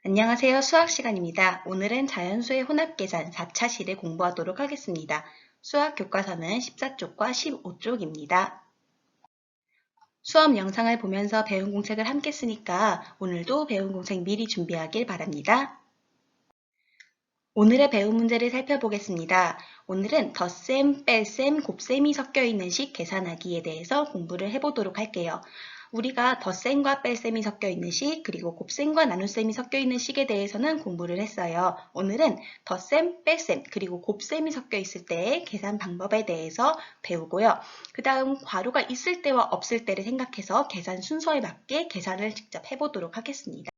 안녕하세요. 수학 시간입니다. 오늘은 자연수의 혼합계산 4차 시를 공부하도록 하겠습니다. 수학 교과서는 14쪽과 15쪽입니다. 수업 영상을 보면서 배운 공책을 함께 쓰니까 오늘도 배운 공책 미리 준비하길 바랍니다. 오늘의 배운 문제를 살펴보겠습니다. 오늘은 덧셈, 뺄셈, 곱셈이 섞여 있는 식 계산하기에 대해서 공부를 해보도록 할게요. 우리가 덧셈과 뺄셈이 섞여 있는 식, 그리고 곱셈과 나눗셈이 섞여 있는 식에 대해서는 공부를 했어요. 오늘은 덧셈, 뺄셈, 그리고 곱셈이 섞여 있을 때의 계산 방법에 대해서 배우고요. 그 다음 괄호가 있을 때와 없을 때를 생각해서 계산 순서에 맞게 계산을 직접 해보도록 하겠습니다.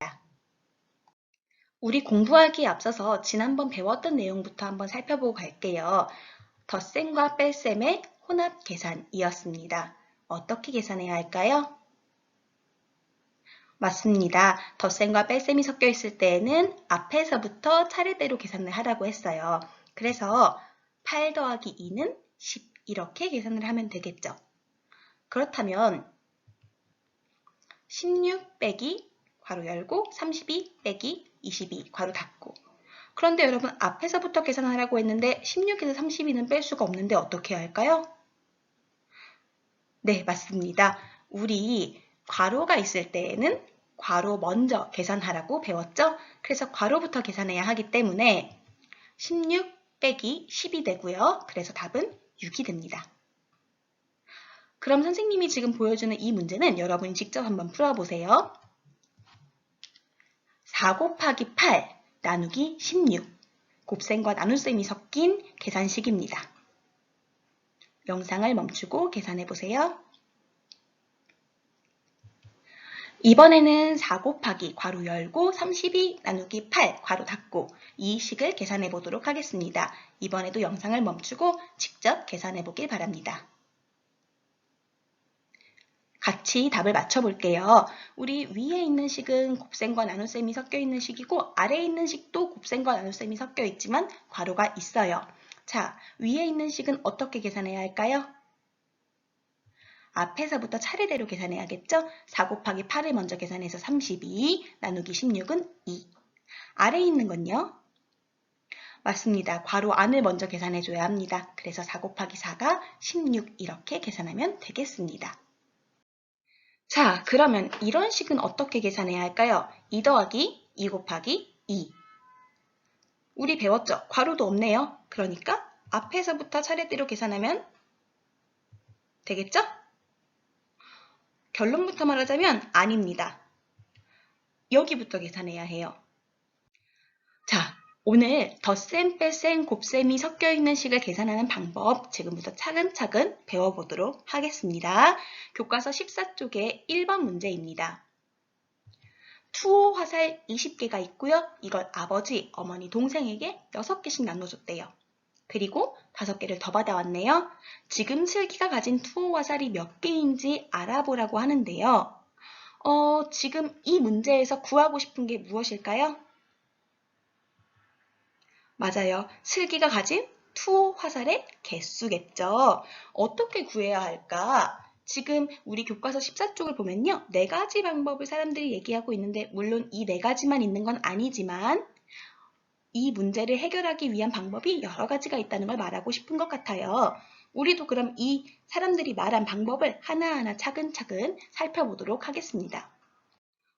우리 공부하기에 앞서서 지난번 배웠던 내용부터 한번 살펴보고 갈게요. 덧셈과 뺄셈의 혼합 계산이었습니다. 어떻게 계산해야 할까요? 맞습니다. 덧셈과 뺄셈이 섞여 있을 때에는 앞에서부터 차례대로 계산을 하라고 했어요. 그래서 8 더하기 2는 10 이렇게 계산을 하면 되겠죠. 그렇다면 16 빼기 괄호 열고 32 빼기 22 괄호 닫고. 그런데 여러분 앞에서부터 계산하라고 했는데 16에서 32는 뺄 수가 없는데 어떻게 해야 할까요? 네, 맞습니다. 우리 괄호가 있을 때에는 괄호 먼저 계산하라고 배웠죠? 그래서 괄호부터 계산해야 하기 때문에 16 빼기 10이 되고요. 그래서 답은 6이 됩니다. 그럼 선생님이 지금 보여주는 이 문제는 여러분이 직접 한번 풀어보세요. 4 곱하기 8 나누기 16 곱셈과 나눗셈이 섞인 계산식입니다. 영상을 멈추고 계산해보세요. 이번에는 4 곱하기 괄호 열고 32 나누기 8 괄호 닫고 이 식을 계산해 보도록 하겠습니다. 이번에도 영상을 멈추고 직접 계산해 보길 바랍니다. 같이 답을 맞춰볼게요. 우리 위에 있는 식은 곱셈과 나눗셈이 섞여 있는 식이고 아래에 있는 식도 곱셈과 나눗셈이 섞여 있지만 괄호가 있어요. 자, 위에 있는 식은 어떻게 계산해야 할까요? 앞에서부터 차례대로 계산해야겠죠? 4 곱하기 8을 먼저 계산해서 32 나누기 16은 2. 아래에 있는 건요? 맞습니다. 괄호 안을 먼저 계산해줘야 합니다. 그래서 4 곱하기 4가 16 이렇게 계산하면 되겠습니다. 자, 그러면 이런 식은 어떻게 계산해야 할까요? 2 더하기 2 곱하기 2. 우리 배웠죠? 괄호도 없네요. 그러니까 앞에서부터 차례대로 계산하면 되겠죠? 결론부터 말하자면 아닙니다. 여기부터 계산해야 해요. 자, 오늘 덧셈, 뺄셈, 곱셈이 섞여 있는 식을 계산하는 방법 지금부터 차근차근 배워보도록 하겠습니다. 교과서 14쪽의 1번 문제입니다. 투호 화살 20개가 있고요. 이걸 아버지, 어머니, 동생에게 6개씩 나눠줬대요. 그리고 5개를 더 받아왔네요. 지금 슬기가 가진 투호 화살이 몇 개인지 알아보라고 하는데요. 지금 이 문제에서 구하고 싶은 게 무엇일까요? 맞아요. 슬기가 가진 투호 화살의 개수겠죠. 어떻게 구해야 할까? 지금 우리 교과서 14쪽을 보면요. 4가지 방법을 사람들이 얘기하고 있는데 물론 이 4가지만 있는 건 아니지만 이 문제를 해결하기 위한 방법이 여러 가지가 있다는 걸 말하고 싶은 것 같아요. 우리도 그럼 이 사람들이 말한 방법을 하나하나 차근차근 살펴보도록 하겠습니다.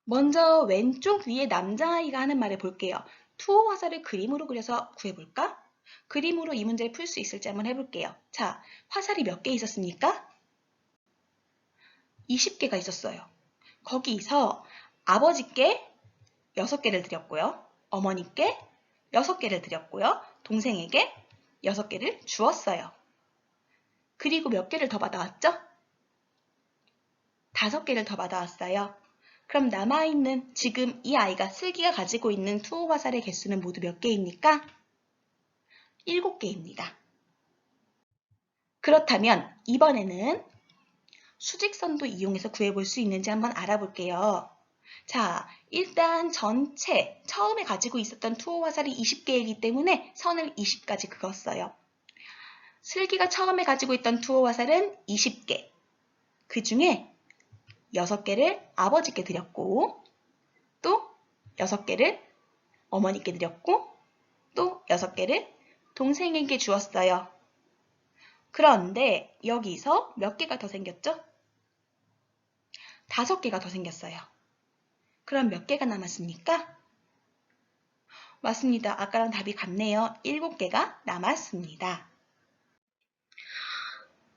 먼저 왼쪽 위에 남자아이가 하는 말을 볼게요. 투호 화살을 그림으로 그려서 구해볼까? 그림으로 이 문제를 풀 수 있을지 한번 해볼게요. 자, 화살이 몇 개 있었습니까? 20개가 있었어요. 거기서 아버지께 6개를 드렸고요. 어머니께 6개를 드렸고요. 동생에게 6개를 주었어요. 그리고 몇 개를 더 받아왔죠? 5개를 더 받아왔어요. 그럼 남아있는 지금 이 아이가 슬기가 가지고 있는 투호 화살의 개수는 모두 몇 개입니까? 7개입니다. 그렇다면 이번에는 수직선도 이용해서 구해볼 수 있는지 한번 알아볼게요. 자, 일단 전체 처음에 가지고 있었던 투호 화살이 20개이기 때문에 선을 20까지 그었어요. 슬기가 처음에 가지고 있던 투호 화살은 20개. 그 중에 6개를 아버지께 드렸고 또 6개를 어머니께 드렸고 또 6개를 동생에게 주었어요. 그런데 여기서 몇 개가 더 생겼죠? 5개가 더 생겼어요. 그럼 몇 개가 남았습니까? 맞습니다. 아까랑 답이 같네요. 7개가 남았습니다.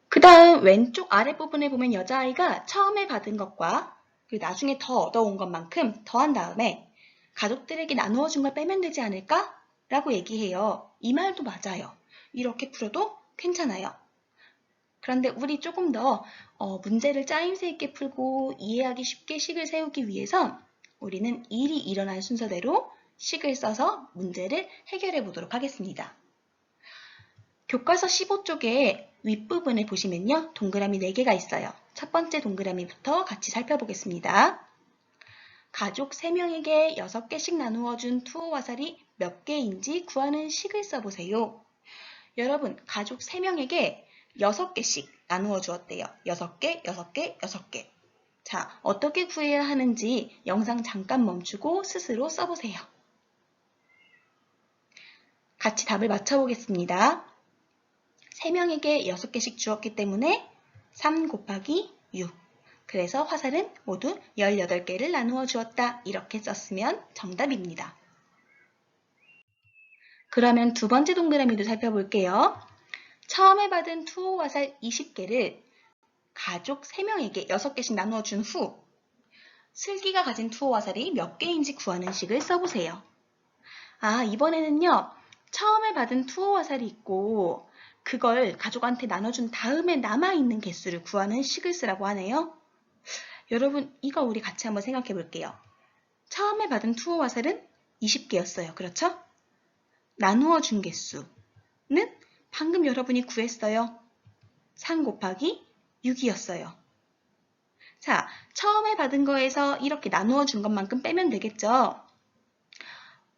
그 다음 왼쪽 아랫부분에 보면 여자아이가 처음에 받은 것과 그리고 나중에 더 얻어온 것만큼 더한 다음에 가족들에게 나누어 준 걸 빼면 되지 않을까? 라고 얘기해요. 이 말도 맞아요. 이렇게 풀어도 괜찮아요. 그런데 우리 조금 더 문제를 짜임새 있게 풀고 이해하기 쉽게 식을 세우기 위해서 우리는 일이 일어날 순서대로 식을 써서 문제를 해결해 보도록 하겠습니다. 교과서 15쪽에 윗부분에 보시면요. 동그라미 4개가 있어요. 첫 번째 동그라미부터 같이 살펴보겠습니다. 가족 3명에게 6개씩 나누어 준 투호화살이 몇 개인지 구하는 식을 써보세요. 여러분, 가족 3명에게 6개씩 나누어 주었대요. 6개, 6개, 6개. 자, 어떻게 구해야 하는지 영상 잠깐 멈추고 스스로 써보세요. 같이 답을 맞춰보겠습니다. 3명에게 6개씩 주었기 때문에 3 곱하기 6. 그래서 화살은 모두 18개를 나누어 주었다. 이렇게 썼으면 정답입니다. 그러면 두 번째 동그라미도 살펴볼게요. 처음에 받은 투호 화살 20개를 가족 3명에게 6개씩 나누어 준 후 슬기가 가진 투호 화살이 몇 개인지 구하는 식을 써보세요. 아, 이번에는요. 처음에 받은 투호 화살이 있고 그걸 가족한테 나눠준 다음에 남아있는 개수를 구하는 식을 쓰라고 하네요. 여러분, 이거 우리 같이 한번 생각해 볼게요. 처음에 받은 투호 화살은 20개였어요. 그렇죠? 나누어 준 개수는 방금 여러분이 구했어요. 3 곱하기 6이었어요. 자, 처음에 받은 거에서 이렇게 나누어 준 것만큼 빼면 되겠죠?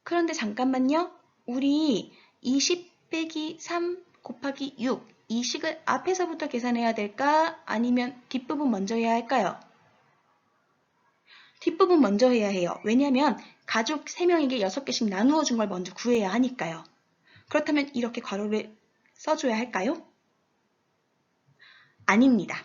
그런데 잠깐만요. 우리 20 빼기 3 곱하기 6, 이 식을 앞에서부터 계산해야 될까? 아니면 뒷부분 먼저 해야 할까요? 뒷부분 먼저 해야 해요. 왜냐하면 가족 3명에게 6개씩 나누어 준 걸 먼저 구해야 하니까요. 그렇다면 이렇게 괄호를 써줘야 할까요? 아닙니다.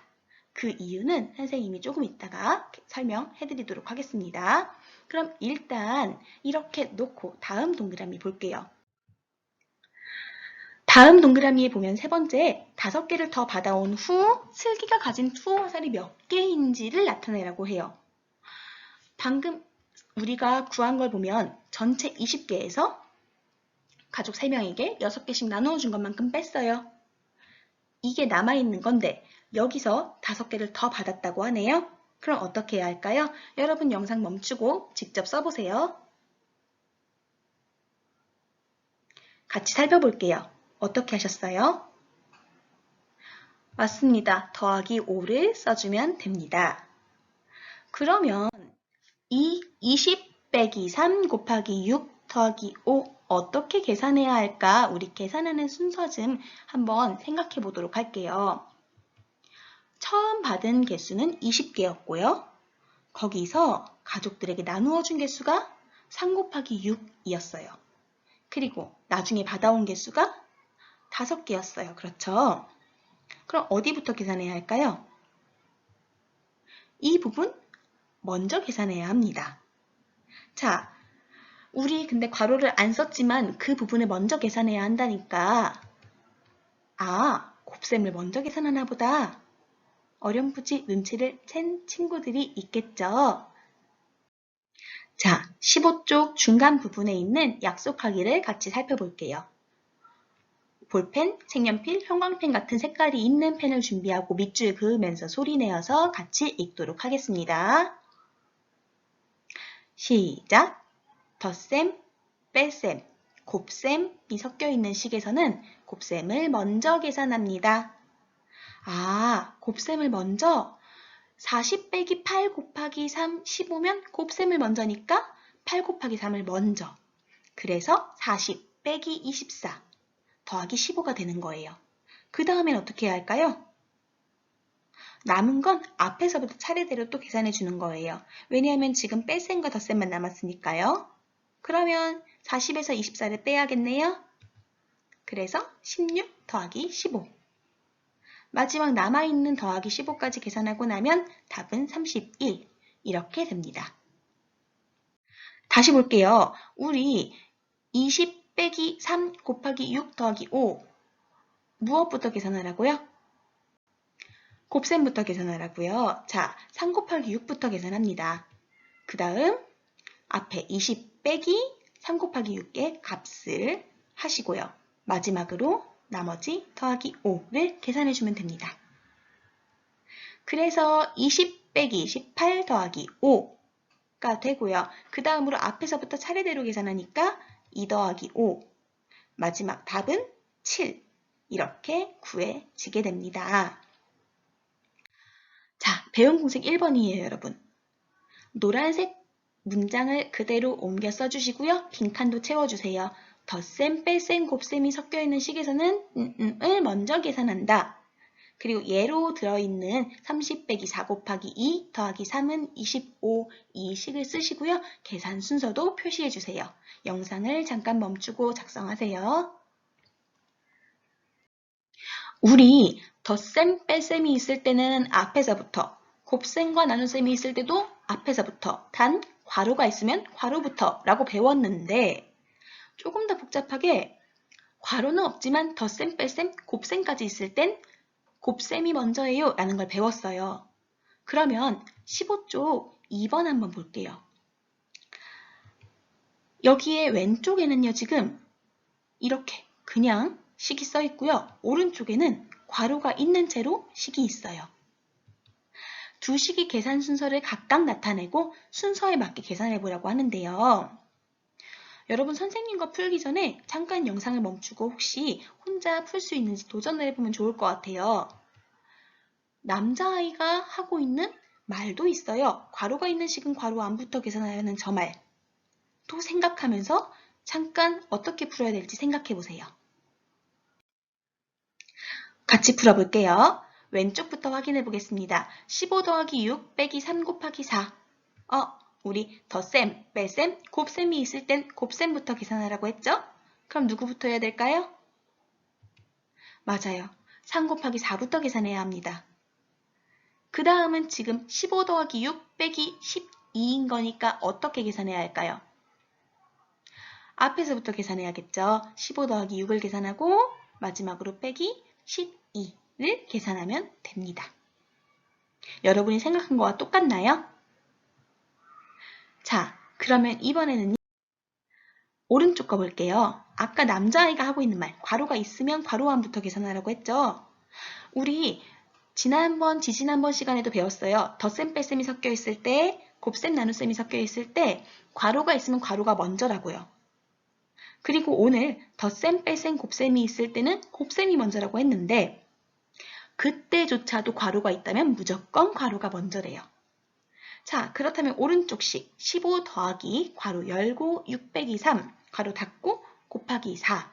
그 이유는 선생님이 조금 이따가 설명해 드리도록 하겠습니다. 그럼 일단 이렇게 놓고 다음 동그라미 볼게요. 다음 동그라미에 보면 세 번째 5개를 더 받아온 후 슬기가 가진 투호 화살이 몇 개인지를 나타내라고 해요. 방금 우리가 구한 걸 보면 전체 20개에서 가족 3명에게 6개씩 나누어 준 것만큼 뺐어요. 이게 남아있는 건데 여기서 5개를 더 받았다고 하네요. 그럼 어떻게 해야 할까요? 여러분 영상 멈추고 직접 써보세요. 같이 살펴볼게요. 어떻게 하셨어요? 맞습니다. 더하기 5를 써주면 됩니다. 그러면 이 20 빼기 3 곱하기 6 더하기 5 어떻게 계산해야 할까? 우리 계산하는 순서 좀 한번 생각해 보도록 할게요. 처음 받은 개수는 20개였고요. 거기서 가족들에게 나누어 준 개수가 3 곱하기 6이었어요. 그리고 나중에 받아온 개수가 5개였어요. 그렇죠? 그럼 어디부터 계산해야 할까요? 이 부분 먼저 계산해야 합니다. 자, 우리 근데 괄호를 안 썼지만 그 부분을 먼저 계산해야 한다니까. 아, 곱셈을 먼저 계산하나 보다. 어렴풋이 눈치를 챈 친구들이 있겠죠. 자, 15쪽 중간 부분에 있는 약속하기를 같이 살펴볼게요. 볼펜, 색연필, 형광펜 같은 색깔이 있는 펜을 준비하고 밑줄 그으면서 소리내어서 같이 읽도록 하겠습니다. 시작! 덧셈, 뺄셈, 곱셈이 섞여 있는 식에서는 곱셈을 먼저 계산합니다. 아, 곱셈을 먼저 40 빼기 8 곱하기 3, 15면 곱셈을 먼저니까 8 곱하기 3을 먼저. 그래서 40 빼기 24 더하기 15가 되는 거예요. 그 다음엔 어떻게 해야 할까요? 남은 건 앞에서부터 차례대로 또 계산해 주는 거예요. 왜냐하면 지금 뺄셈과 덧셈만 남았으니까요. 그러면 40에서 24를 빼야겠네요. 그래서 16 더하기 15. 마지막 남아있는 더하기 15까지 계산하고 나면 답은 31. 이렇게 됩니다. 다시 볼게요. 우리 20 빼기 3 곱하기 6 더하기 5 무엇부터 계산하라고요? 곱셈부터 계산하라고요. 자, 3 곱하기 6부터 계산합니다. 그 다음 앞에 20 빼기 3 곱하기 6의 값을 하시고요. 마지막으로 나머지 더하기 5를 계산해주면 됩니다. 그래서 20 빼기 18 더하기 5가 되고요. 그 다음으로 앞에서부터 차례대로 계산하니까 2 더하기 5, 마지막 답은 7. 이렇게 구해지게 됩니다. 자, 배운 공식 1번이에요, 여러분. 노란색 문장을 그대로 옮겨 써주시고요. 빈칸도 채워주세요. 덧셈, 뺄셈, 곱셈이 섞여있는 식에서는 을 먼저 계산한다. 그리고 예로 들어있는 30 빼기 4 곱하기 2 더하기 3은 25 이 식을 쓰시고요. 계산 순서도 표시해주세요. 영상을 잠깐 멈추고 작성하세요. 우리 덧셈, 뺄셈이 있을 때는 앞에서부터, 곱셈과 나눗셈이 있을 때도 앞에서부터, 단 괄호가 있으면 괄호부터 라고 배웠는데 조금 더 복잡하게 괄호는 없지만 덧셈, 뺄셈, 곱셈까지 있을 땐 곱셈이 먼저예요 라는 걸 배웠어요. 그러면 15쪽 2번 한번 볼게요. 여기에 왼쪽에는요 지금 이렇게 그냥 식이 써 있고요. 오른쪽에는 괄호가 있는 채로 식이 있어요. 두 식이 계산 순서를 각각 나타내고 순서에 맞게 계산해 보라고 하는데요. 여러분 선생님과 풀기 전에 잠깐 영상을 멈추고 혹시 혼자 풀 수 있는지 도전을 해보면 좋을 것 같아요. 남자아이가 하고 있는 말도 있어요. 괄호가 있는 식은 괄호 안부터 계산해야 하는 저 말. 또 생각하면서 잠깐 어떻게 풀어야 될지 생각해 보세요. 같이 풀어볼게요. 왼쪽부터 확인해 보겠습니다. 15 더하기 6 빼기 3 곱하기 4. 우리 덧셈, 뺄셈, 곱셈이 있을 땐 곱셈부터 계산하라고 했죠? 그럼 누구부터 해야 될까요? 맞아요. 3 곱하기 4부터 계산해야 합니다. 그 다음은 지금 15 더하기 6 빼기 12인 거니까 어떻게 계산해야 할까요? 앞에서부터 계산해야겠죠. 15 더하기 6을 계산하고 마지막으로 빼기 12를 계산하면 됩니다. 여러분이 생각한 거와 똑같나요? 자, 그러면 이번에는 오른쪽 거 볼게요. 아까 남자아이가 하고 있는 말, 괄호가 있으면 괄호 안부터 계산하라고 했죠. 우리 지지난번 시간에도 배웠어요. 덧셈, 뺄셈이 섞여 있을 때, 곱셈, 나눗셈이 섞여 있을 때 괄호가 있으면 괄호가 먼저라고요. 그리고 오늘 덧셈, 뺄셈, 곱셈이 있을 때는 곱셈이 먼저라고 했는데 그때조차도 괄호가 있다면 무조건 괄호가 먼저래요. 자, 그렇다면 오른쪽식 15 더하기 괄호 열고 6 빼기 3 괄호 닫고 곱하기 4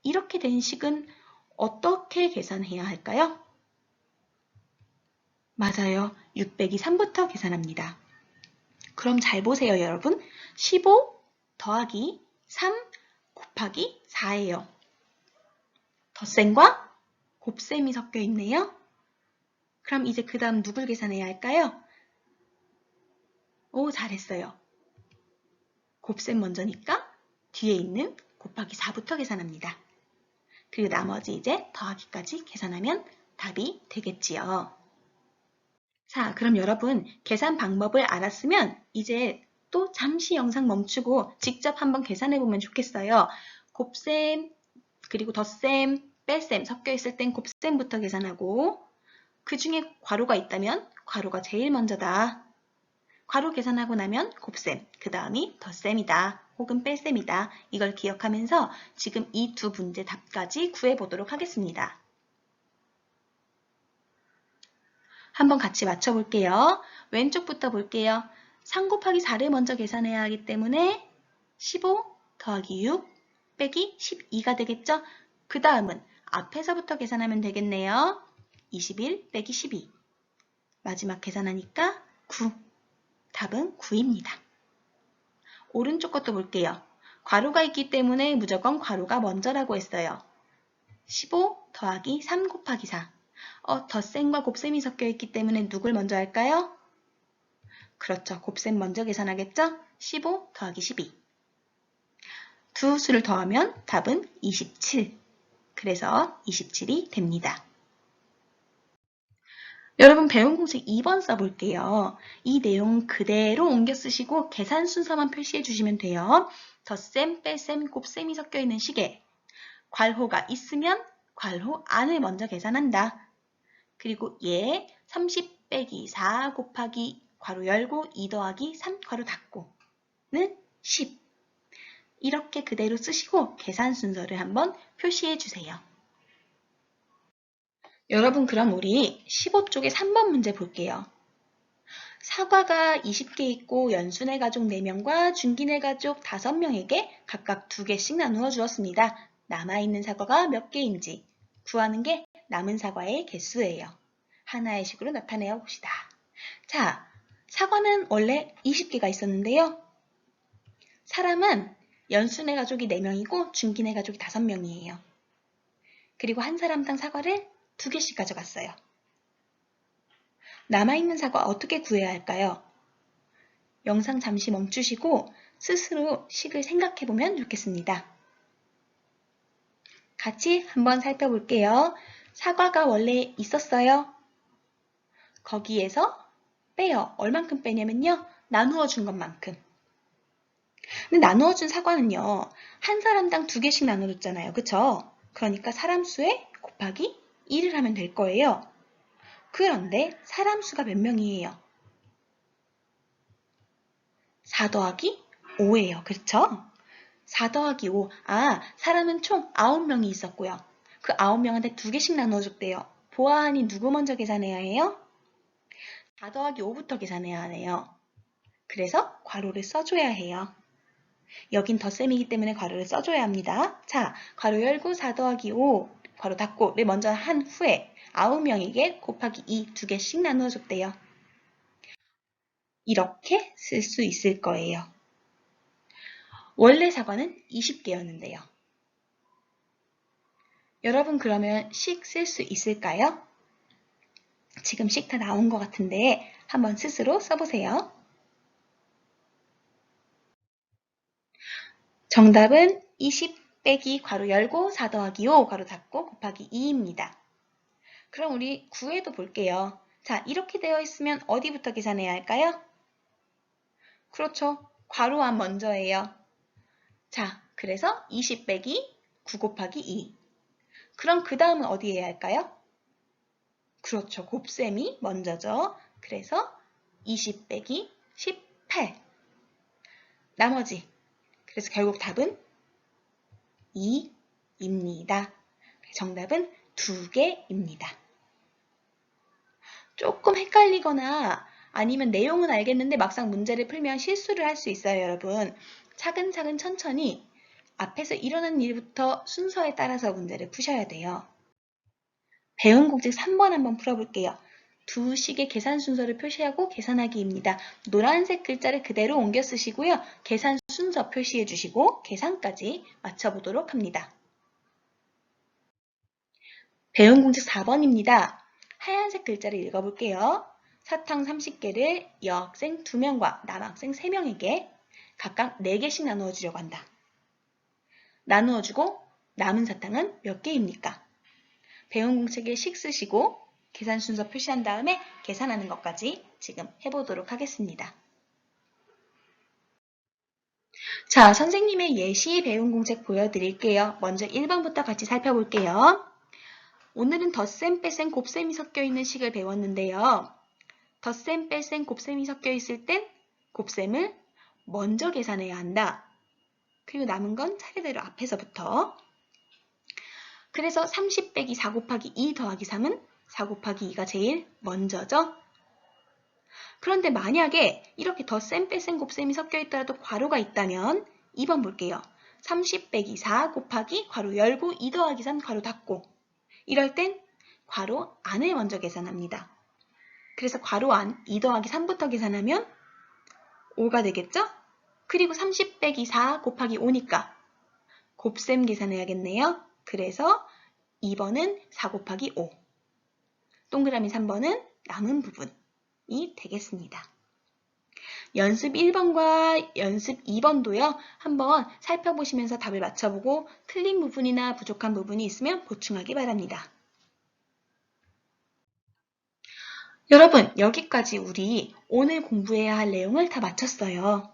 이렇게 된 식은 어떻게 계산해야 할까요? 맞아요. 6 빼기 3부터 계산합니다. 그럼 잘 보세요, 여러분. 15 더하기 3 곱하기 4예요. 덧셈과 곱셈이 섞여 있네요. 그럼 이제 그 다음 누굴 계산해야 할까요? 오, 잘했어요. 곱셈 먼저니까 뒤에 있는 곱하기 4부터 계산합니다. 그리고 나머지 이제 더하기까지 계산하면 답이 되겠지요. 자, 그럼 여러분 계산 방법을 알았으면 이제 또 잠시 영상 멈추고 직접 한번 계산해보면 좋겠어요. 곱셈, 그리고 덧셈, 뺄셈 섞여 있을 땐 곱셈부터 계산하고 그 중에 괄호가 있다면 괄호가 제일 먼저다. 괄호 계산하고 나면 곱셈, 그 다음이 덧셈이다. 혹은 뺄셈이다. 이걸 기억하면서 지금 이 두 문제 답까지 구해보도록 하겠습니다. 한번 같이 맞춰볼게요. 왼쪽부터 볼게요. 3 곱하기 4를 먼저 계산해야 하기 때문에 15 더하기 6 빼기 12가 되겠죠? 그 다음은 앞에서부터 계산하면 되겠네요. 21 빼기 12. 마지막 계산하니까 9. 답은 9입니다. 오른쪽 것도 볼게요. 괄호가 있기 때문에 무조건 괄호가 먼저라고 했어요. 15 더하기 3 곱하기 4. 덧셈과 곱셈이 섞여 있기 때문에 누굴 먼저 할까요? 그렇죠. 곱셈 먼저 계산하겠죠? 15 더하기 12. 두 수를 더하면 답은 27. 그래서 27이 됩니다. 여러분 배운 공식 2번 써볼게요. 이 내용 그대로 옮겨 쓰시고 계산 순서만 표시해 주시면 돼요. 덧셈, 뺄셈, 곱셈이 섞여 있는 식에 괄호가 있으면 괄호 안을 먼저 계산한다. 그리고 얘 30 빼기 4 곱하기 괄호 열고 2 더하기 3 괄호 닫고는 10. 이렇게 그대로 쓰시고 계산 순서를 한번 표시해 주세요. 여러분 그럼 우리 15쪽의 3번 문제 볼게요. 사과가 20개 있고 연순의 가족 4명과 준기네 가족 5명에게 각각 2개씩 나누어 주었습니다. 남아있는 사과가 몇 개인지 구하는 게 남은 사과의 개수예요. 하나의 식으로 나타내어 봅시다. 자, 사과는 원래 20개가 있었는데요. 사람은 연순의 가족이 4명이고 준기네 가족이 5명이에요. 그리고 한 사람당 사과를 2개씩 가져갔어요. 남아있는 사과 어떻게 구해야 할까요? 영상 잠시 멈추시고 스스로 식을 생각해보면 좋겠습니다. 같이 한번 살펴볼게요. 사과가 원래 있었어요. 거기에서 빼요. 얼만큼 빼냐면요. 나누어 준 것만큼. 근데 나누어 준 사과는요. 한 사람당 2개씩 나눠줬잖아요. 그쵸? 그러니까 사람 수에 곱하기 1을 하면 될 거예요. 그런데 사람 수가 몇 명이에요? 4 더하기 5예요. 그렇죠? 4 더하기 5. 사람은 총 9명이 있었고요. 그 9명한테 2개씩 나눠줬대요. 보아하니 누구 먼저 계산해야 해요? 4 더하기 5부터 계산해야 하네요. 그래서 괄호를 써줘야 해요. 여긴 덧셈이기 때문에 괄호를 써줘야 합니다. 자, 괄호 열고 4 더하기 5, 괄호 닫고를 먼저 한 후에 9명에게 곱하기 2, 2개씩 나누어줬대요. 이렇게 쓸 수 있을 거예요. 원래 사과는 20개였는데요. 여러분 그러면 식 쓸 수 있을까요? 지금 식 다 나온 것 같은데 한번 스스로 써보세요. 정답은 20 빼기 괄호 열고 4 더하기 5 괄호 닫고 곱하기 2입니다. 그럼 우리 9에도 볼게요. 자, 이렇게 되어 있으면 어디부터 계산해야 할까요? 그렇죠. 괄호 안 먼저예요. 자, 그래서 20 빼기 9 곱하기 2. 그럼 그 다음은 어디 해야 할까요? 그렇죠. 곱셈이 먼저죠. 그래서 20 빼기 18. 나머지. 그래서 결국 답은 2입니다. 정답은 2개입니다. 조금 헷갈리거나 아니면 내용은 알겠는데 막상 문제를 풀면 실수를 할 수 있어요, 여러분. 차근차근 천천히 앞에서 일어난 일부터 순서에 따라서 문제를 푸셔야 돼요. 배운 공식 3번 한번 풀어볼게요. 두 식의 계산 순서를 표시하고 계산하기입니다. 노란색 글자를 그대로 옮겨 쓰시고요. 계산 순서 표시해 주시고 계산까지 맞춰보도록 합니다. 배운 공식 4번입니다. 하얀색 글자를 읽어볼게요. 사탕 30개를 여학생 2명과 남학생 3명에게 각각 4개씩 나누어 주려고 한다. 나누어 주고 남은 사탕은 몇 개입니까? 배운 공책에 식 쓰시고 계산 순서 표시한 다음에 계산하는 것까지 지금 해보도록 하겠습니다. 자, 선생님의 예시 배운 공책 보여드릴게요. 먼저 1번부터 같이 살펴볼게요. 오늘은 덧셈, 뺄셈, 곱셈이 섞여 있는 식을 배웠는데요. 덧셈, 뺄셈, 곱셈이 섞여 있을 땐 곱셈을 먼저 계산해야 한다. 그리고 남은 건 차례대로 앞에서부터. 그래서 30 빼기 4 곱하기 2 더하기 3은 4 곱하기 2가 제일 먼저죠. 그런데 만약에 이렇게 덧셈, 뺄셈, 곱셈이 섞여 있더라도 괄호가 있다면 2번 볼게요. 30 빼기 4 곱하기 괄호 열고 2 더하기 3 괄호 닫고 이럴 땐 괄호 안을 먼저 계산합니다. 그래서 괄호 안 2 더하기 3부터 계산하면 5가 되겠죠? 그리고 30 빼기 4 곱하기 5니까 곱셈 계산해야겠네요. 그래서 2번은 4 곱하기 5. 동그라미 3번은 남은 부분이 되겠습니다. 연습 1번과 연습 2번도요. 한번 살펴보시면서 답을 맞춰보고 틀린 부분이나 부족한 부분이 있으면 보충하기 바랍니다. 여러분, 여기까지 우리 오늘 공부해야 할 내용을 다 마쳤어요.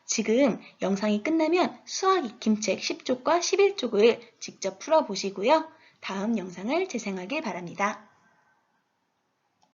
지금 영상이 끝나면 수학 익힘책 10쪽과 11쪽을 직접 풀어보시고요. 다음 영상을 재생하길 바랍니다.